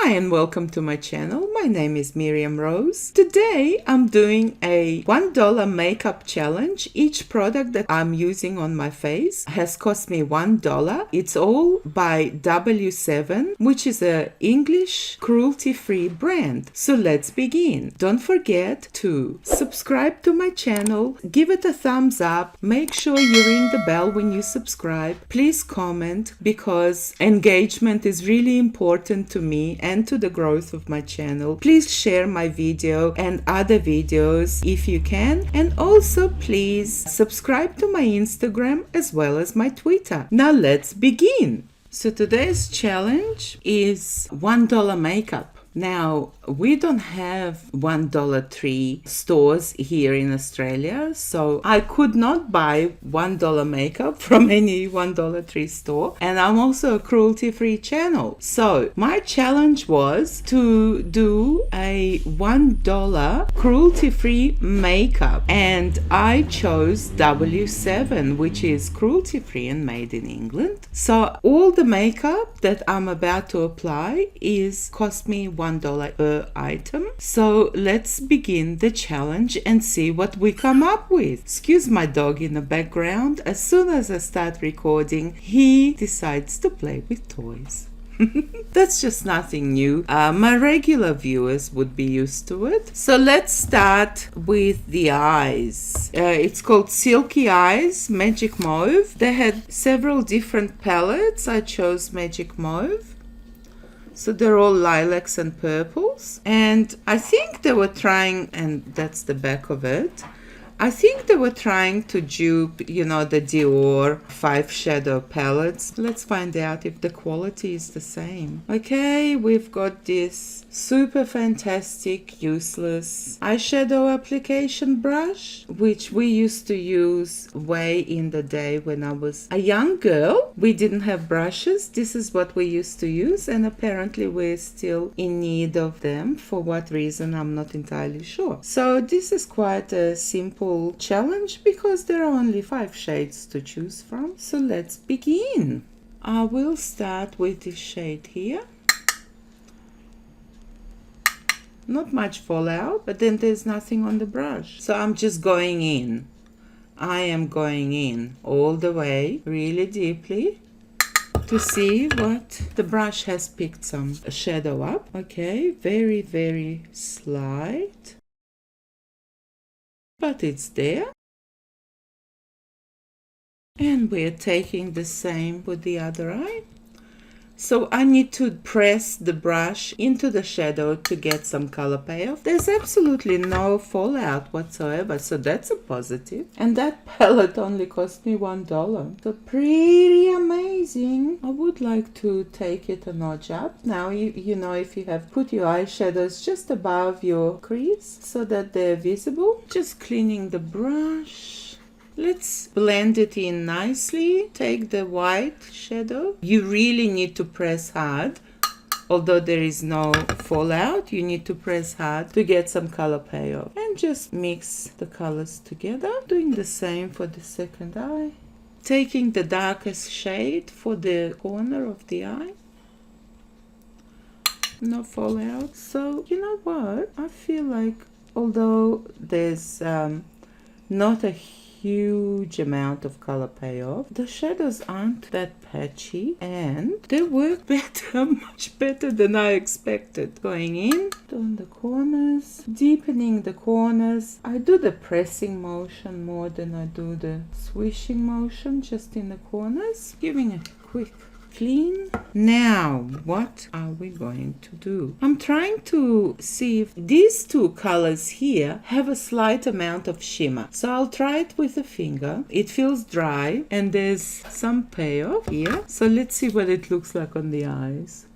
Hi and welcome to my channel. My name is Miriam Rose. Today I'm doing a $1 makeup challenge. Each product that I'm using on my face has cost me $1. It's all by W7, which is an English cruelty-free brand. So let's begin. Don't forget to subscribe to my channel, give it a thumbs up, make sure you ring the bell when you subscribe. Please comment because engagement is really important to me and to the growth of my channel. Please share my video and other videos if you can, and also please subscribe to my Instagram as well as my Twitter. Now let's begin. So today's challenge is $1 makeup. Now, we don't have $1 tree stores here in Australia, so I could not buy $1 makeup from any $1 tree store. And I'm also a cruelty-free channel. So my challenge was to do a $1 cruelty-free makeup. And I chose W7, which is cruelty-free and made in England. So all the makeup that I'm about to apply is cost me $1 per item. So let's begin the challenge and see what we come up with. Excuse my dog in the background. As soon as I start recording, he decides to play with toys. That's just nothing new. My regular viewers would be used to it. So let's start with the eyes. It's called Silky Eyes Magic Mauve. They had several different palettes. I chose Magic Mauve. So they're all lilacs and purples. And I think they were trying, and that's the back of it. I think they were trying to dupe, you know, the Dior 5 shadow palettes. Let's find out if the quality is the same. Okay, we've got this super fantastic, useless eyeshadow application brush, which we used to use way in the day when I was a young girl. We didn't have brushes. This is what we used to use, and apparently we're still in need of them. For what reason, I'm not entirely sure. So this is quite a simple challenge because there are only 5 shades to choose from. So let's begin. I will start with this shade here. Not much fallout, but then there's nothing on the brush. So I'm just going in. I am going in all the way, really deeply, to see what the brush has picked some shadow up. Okay, very, very slight. But it's there. And we're taking the same with the other eye. So I need to press the brush into the shadow to get some color payoff. There's absolutely no fallout whatsoever, so that's a positive. And that palette only cost me $1. So pretty amazing. I would like to take it a notch up. Now, you know, if you have put your eyeshadows just above your crease so that they're visible, just cleaning the brush. Let's blend it in nicely. Take the white shadow. You really need to press hard. Although there is no fallout, you need to press hard to get some color payoff. And just mix the colors together. Doing the same for the second eye. Taking the darkest shade for the corner of the eye. No fallout. So, you know what? I feel like although there's not a huge amount of color payoff, the shadows aren't that patchy and they work better, much better than I expected. Going in, doing the corners, deepening the corners. I do the pressing motion more than I do the swishing motion, just in the corners, giving a quick clean. Now, what are we going to do? I'm trying to see if these two colors here have a slight amount of shimmer. So I'll try it with a finger. It feels dry and there's some payoff here. So let's see what it looks like on the eyes.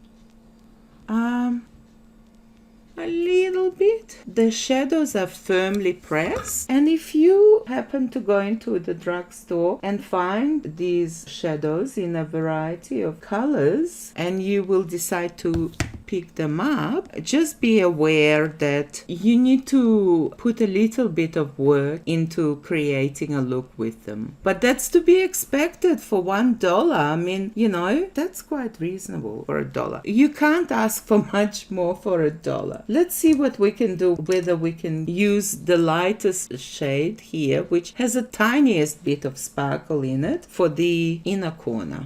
A little bit. The shadows are firmly pressed, and if you happen to go into the drugstore and find these shadows in a variety of colors and you will decide to pick them up, just be aware that you need to put a little bit of work into creating a look with them. But that's to be expected for $1. I mean, you know, that's quite reasonable for $1. You can't ask for much more for $1. Let's see what we can do, whether we can use the lightest shade here, which has a tiniest bit of sparkle in it, for the inner corner.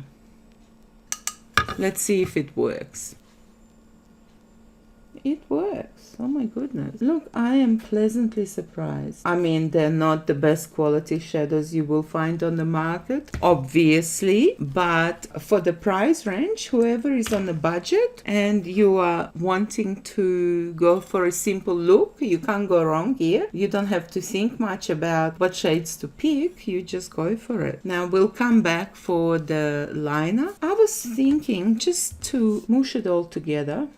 Let's see if it works. It works. Oh my goodness. Look, I am pleasantly surprised. I mean, they're not the best quality shadows you will find on the market, obviously, but for the price range, whoever is on a budget and you are wanting to go for a simple look, you can't go wrong here. You don't have to think much about what shades to pick. You just go for it. Now we'll come back for the liner. I was thinking just to mush it all together,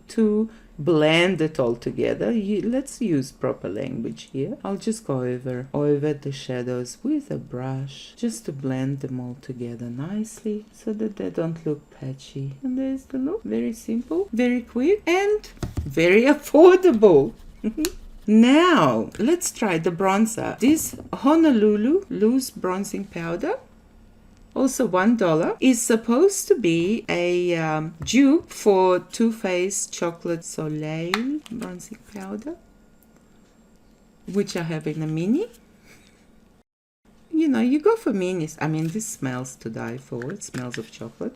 to blend it all together. Let's use proper language here. I'll just go over the shadows with a brush, just to blend them all together nicely so that they don't look patchy. And there's the look. Very simple, very quick, and very affordable. Now let's try the bronzer. This Honolulu loose bronzing powder, also $1, is supposed to be a dupe for Too Faced Chocolate Soleil bronzing powder, which I have in a mini. You know, you go for minis. I mean, this smells to die for. It smells of chocolate.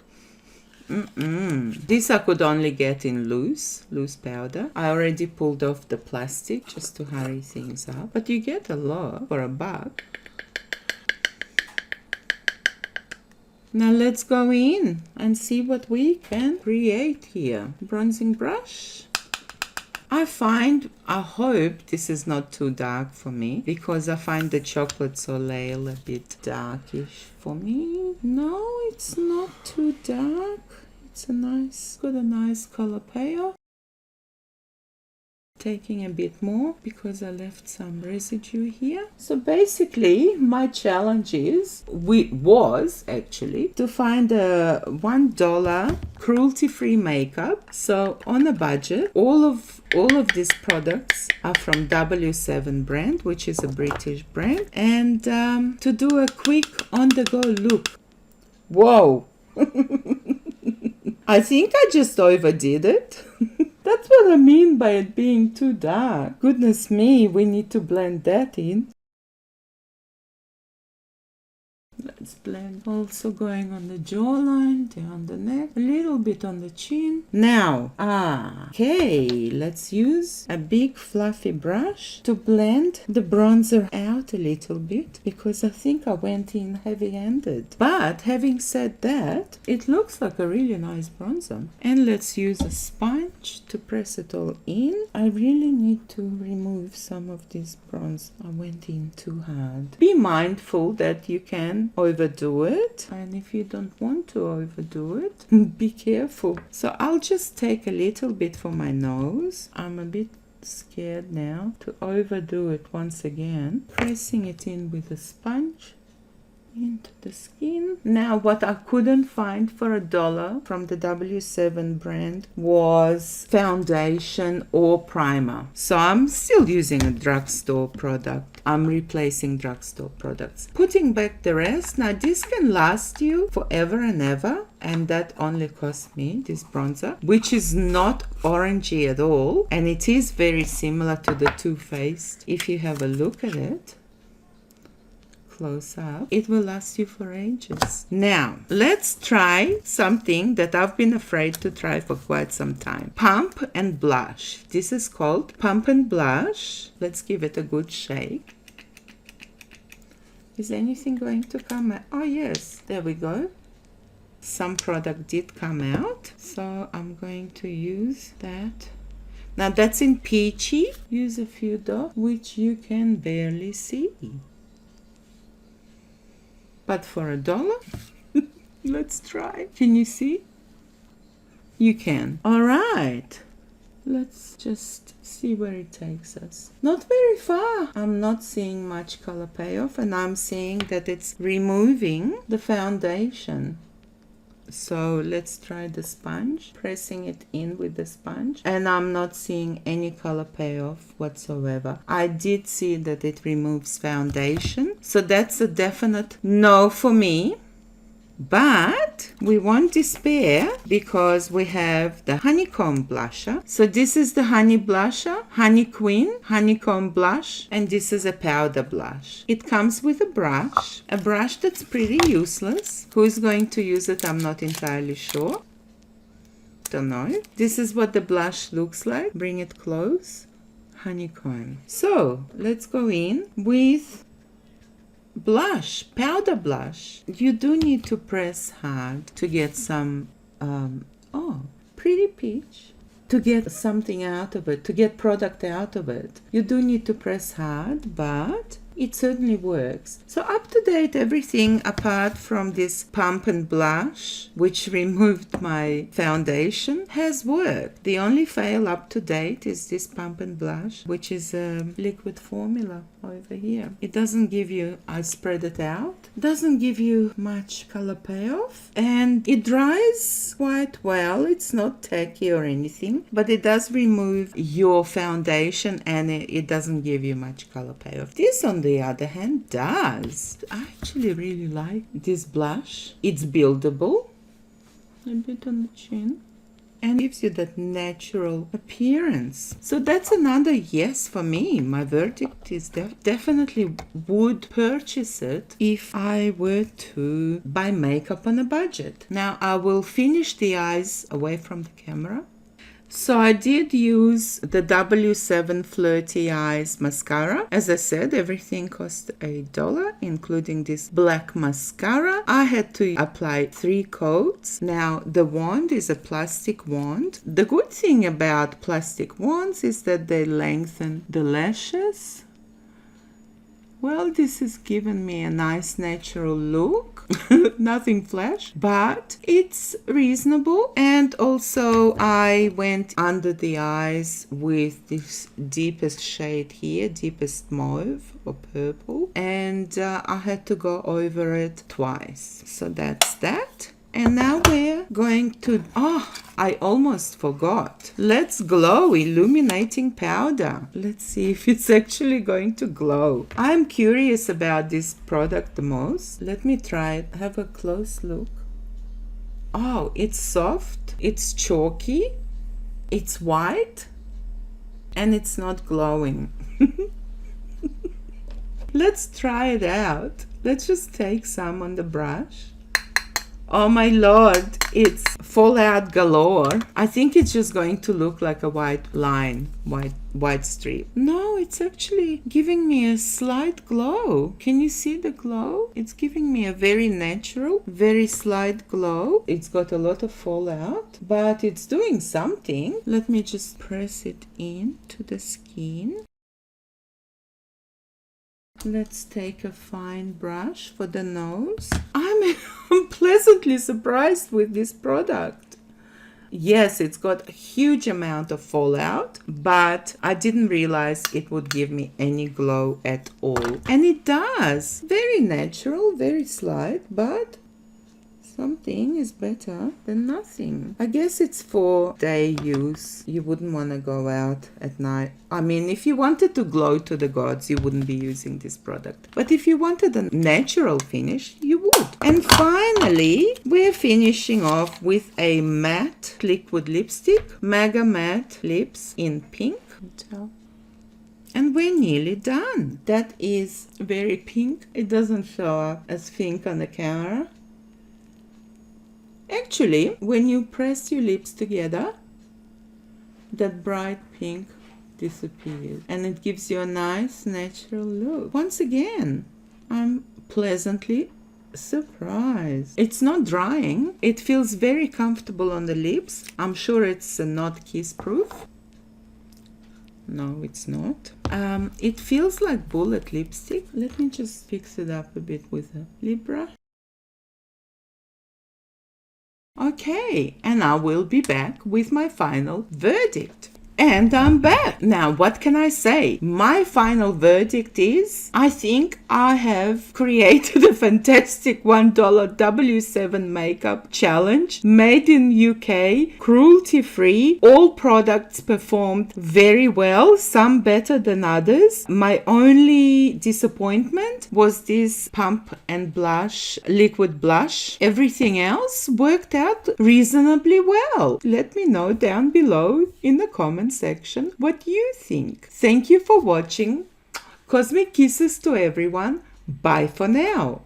This I could only get in loose powder. I already pulled off the plastic just to hurry things up, but you get a lot for $1. Now let's go in and see what we can create here. Bronzing brush. I hope this is not too dark for me, because I find the Chocolate Soleil a bit darkish for me. No, it's not too dark. It's got a nice color payoff. Taking a bit more because I left some residue here. So basically my challenge was actually to find a $1 cruelty-free makeup. So on a budget, all of these products are from W7 brand, which is a British brand, and to do a quick on-the-go look. Whoa. I think I just overdid it. That's what I mean by it being too dark. Goodness me, we need to blend that in. Let's blend. Also going on the jawline, down the neck, a little bit on the chin. Now, okay, let's use a big fluffy brush to blend the bronzer out a little bit, because I think I went in heavy-handed. But having said that, it looks like a really nice bronzer. And let's use a sponge to press it all in. I really need to remove some of this bronze. I went in too hard. Be mindful that you can overdo it, and if you don't want to overdo it, be careful. So I'll just take a little bit for my nose. I'm a bit scared now to overdo it once again. Pressing it in with a sponge into the skin. Now what I couldn't find for $1 from the W7 brand was foundation or primer, so I'm still using a drugstore product. I'm replacing drugstore products, putting back the rest. Now this can last you forever and ever, and that only cost me this bronzer, which is not orangey at all, and it is very similar to the Too Faced. If you have a look at it close up, it will last you for ages. Now let's try something that I've been afraid to try for quite some time. Pump and blush. This is called Pump and Blush. Let's give it a good shake. Is anything going to come out? Oh yes, there we go. Some product did come out, so I'm going to use that. Now that's in Peachy. Use a few dots, which you can barely see. But for $1, let's try. Can you see? You can. All right. Let's just see where it takes us. Not very far. I'm not seeing much color payoff, and I'm seeing that it's removing the foundation. So let's try the sponge, pressing it in with the sponge, and I'm not seeing any color payoff whatsoever. I did see that it removes foundation, so that's a definite no for me. But we won't despair because we have the Honeycomb Blusher. So this is the Honey Blusher, Honey Queen, Honeycomb Blush, and this is a powder blush. It comes with a brush that's pretty useless. Who is going to use it? I'm not entirely sure. Don't know. This is what the blush looks like. Bring it close. Honeycomb. So let's go in with blush, powder blush. You do need to press hard to get some pretty peach, to get something out of it, to get product out of it. You do need to press hard, but it certainly works. So up to date, everything apart from this pump and blush, which removed my foundation, has worked. The only fail up to date is this pump and blush, which is a liquid formula over here. It doesn't give you, I spread it out, doesn't give you much color payoff, and it dries quite well. It's not tacky or anything, but it does remove your foundation, and it doesn't give you much color payoff. This, on the other hand, does. I actually really like this blush. It's buildable, a bit on the chin, and gives you that natural appearance. So that's another yes for me. My verdict is definitely would purchase it if I were to buy makeup on a budget. Now I will finish the eyes away from the camera. So I did use the W7 Flirty Eyes mascara. As I said, everything cost $1, including this black mascara. I had to apply 3 coats. Now the wand is a plastic wand. The good thing about plastic wands is that they lengthen the lashes. Well, this has given me a nice natural look. Nothing flash, but it's reasonable. And also I went under the eyes with this deepest shade here, deepest mauve or purple. And I had to go over it twice. So that's that. And now we're going to, I almost forgot. Let's Glow Illuminating Powder. Let's see if it's actually going to glow. I'm curious about this product the most. Let me try it. Have a close look. Oh, it's soft. It's chalky. It's white. And it's not glowing. Let's try it out. Let's just take some on the brush. Oh my lord, it's fallout galore. I think it's just going to look like a white line, white strip. No, it's actually giving me a slight glow. Can you see the glow? It's giving me a very natural, very slight glow. It's got a lot of fallout, but it's doing something. Let me just press it into the skin. Let's take a fine brush for the nose. I'm pleasantly surprised with this product. Yes, it's got a huge amount of fallout, but I didn't realize it would give me any glow at all. And it does. Very natural, very slight, but something is better than nothing. I guess it's for day use. You wouldn't want to go out at night. I mean, if you wanted to glow to the gods, you wouldn't be using this product. But if you wanted a natural finish, you would. And finally, we're finishing off with a matte liquid lipstick. Mega Matte Lips in pink. And we're nearly done. That is very pink. It doesn't show up as pink on the camera. Actually, when you press your lips together, that bright pink disappears and it gives you a nice natural look. Once again, I'm pleasantly surprised. It's not drying. It feels very comfortable on the lips. I'm sure it's not kiss proof. No, it's not. It feels like bullet lipstick. Let me just fix it up a bit with a lip brush. Okay, and I will be back with my final verdict. And I'm back. Now, what can I say? My final verdict is I think I have created a fantastic $1 W7 makeup challenge made in UK, cruelty free. All products performed very well, some better than others. My only disappointment was this pump and blush, liquid blush. Everything else worked out reasonably well. Let me know down below in the comment section what you think. Thank you for watching. Cosmic kisses to everyone. Bye for now.